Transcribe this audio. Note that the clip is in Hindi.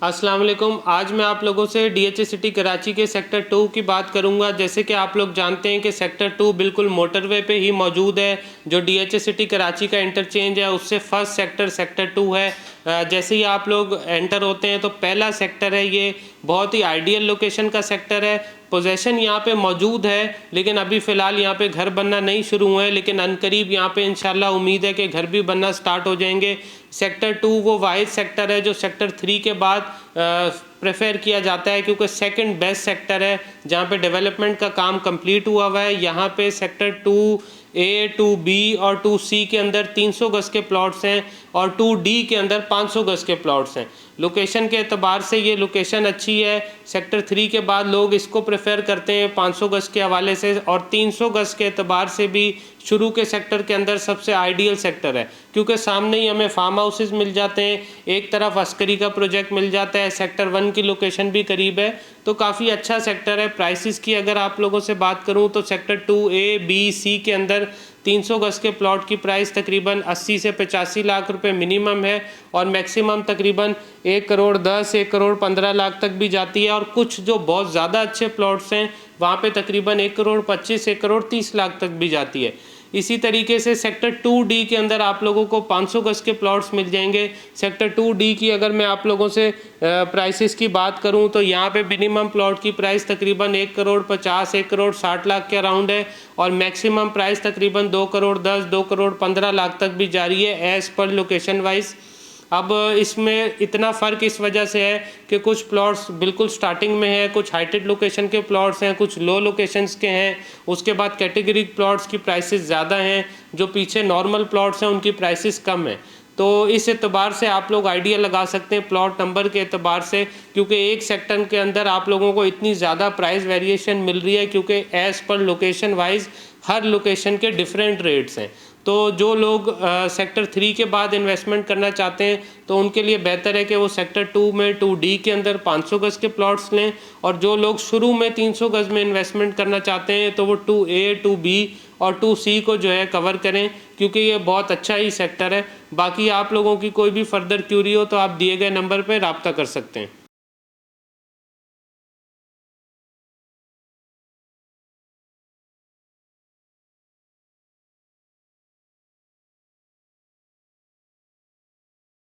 अस्सलाम वालेकुम। आज मैं आप लोगों से DHA सिटी कराची के सेक्टर 2 की बात करूंगा। जैसे कि आप लोग जानते हैं कि सेक्टर 2 बिल्कुल मोटरवे पे ही मौजूद है। जो DHA सिटी कराची का इंटरचेंज है उससे फर्स्ट सेक्टर 2 है। जैसे ही आप लोग एंटर होते हैं तो पहला सेक्टर है, ये बहुत ही आइडियल लोकेशन का सेक्टर है। पोजेशन यहाँ पे मौजूद है, लेकिन अभी फ़िलहाल यहाँ पे घर बनना नहीं शुरू हुए हैं, लेकिन अनकरीब यहाँ पे इंशाल्लाह उम्मीद है कि घर भी बनना स्टार्ट हो जाएंगे। सेक्टर 2 वो वाहिद सेक्टर है जो सेक्टर 3 के बाद प्रेफर किया जाता है, क्योंकि सेकंड बेस्ट सेक्टर है जहाँ पे डेवलपमेंट का काम कंप्लीट हुआ है। यहाँ पे सेक्टर 2A, 2B और 2C के अंदर 300 गज़ के प्लॉट्स हैं और 2D के अंदर 500 गज़ के प्लॉट्स हैं। लोकेशन के अतबार से ये लोकेशन अच्छी है। सेक्टर 3 के बाद लोग इसको प्रेफर करते हैं 500 गज़ के हवाले से, और 300 गज़ के अतबार से भी शुरू के सेक्टर के अंदर सबसे आइडियल सेक्टर है, क्योंकि सामने ही हमें फार्म हाउसेस मिल जाते हैं, एक तरफ अस्करी का प्रोजेक्ट मिल जाता है, सेक्टर 1 की लोकेशन भी करीब है, तो काफ़ी अच्छा सेक्टर है। प्राइसेस की अगर आप लोगों से बात करूं तो सेक्टर 2A, B, C के अंदर 300 गज़ के प्लॉट की प्राइस तकरीबन 80 से 85 लाख रुपए मिनिमम है, और मैक्सिमम तकरीबन 1 करोड़ 10, 1 करोड़ 15 लाख तक भी जाती है। और कुछ जो बहुत ज़्यादा अच्छे प्लॉट्स हैं वहाँ पे तकरीबन 1 करोड़ 25, 1 करोड़ 30 लाख तक भी जाती है। इसी तरीके से सेक्टर 2D के अंदर आप लोगों को 500 गज़ के प्लॉट्स मिल जाएंगे। सेक्टर 2D की अगर मैं आप लोगों से प्राइसेस की बात करूं तो यहाँ पे मिनिमम प्लॉट की प्राइस तकरीबन 1 करोड़ 50, 1 करोड़ 60 लाख के अराउंड है, और मैक्सिमम प्राइस तकरीबन 2 करोड़ 10, 2 करोड़ 15 लाख तक भी जारी है एज़ पर लोकेशन वाइज। अब इसमें इतना फ़र्क इस वजह से है कि कुछ प्लॉट्स बिल्कुल स्टार्टिंग में है, कुछ हाइटेड लोकेशन के प्लॉट्स हैं, कुछ लो लोकेशंस के हैं। उसके बाद कैटेगरी प्लॉट्स की प्राइसेस ज़्यादा हैं, जो पीछे नॉर्मल प्लॉट्स हैं उनकी प्राइसेस कम हैं। तो इस एतबार से आप लोग आइडिया लगा सकते हैं प्लॉट नंबर के एतबार से, क्योंकि एक सेक्टर के अंदर आप लोगों को इतनी ज़्यादा प्राइस वेरिएशन मिल रही है, क्योंकि एज़ पर लोकेशन वाइज हर लोकेशन के डिफरेंट रेट्स हैं। तो जो लोग सेक्टर 3 के बाद इन्वेस्टमेंट करना चाहते हैं तो उनके लिए बेहतर है कि वो सेक्टर 2 में 2D के अंदर 500 गज़ के प्लॉट्स लें, और जो लोग शुरू में 300 गज़ में इन्वेस्टमेंट करना चाहते हैं तो वो 2A, 2B और 2C को जो है कवर करें, क्योंकि ये बहुत अच्छा ही सेक्टर है। बाकी आप लोगों की कोई भी फर्दर क्यूरी हो तो आप दिए गए नंबर पर रब्ता कर सकते हैं।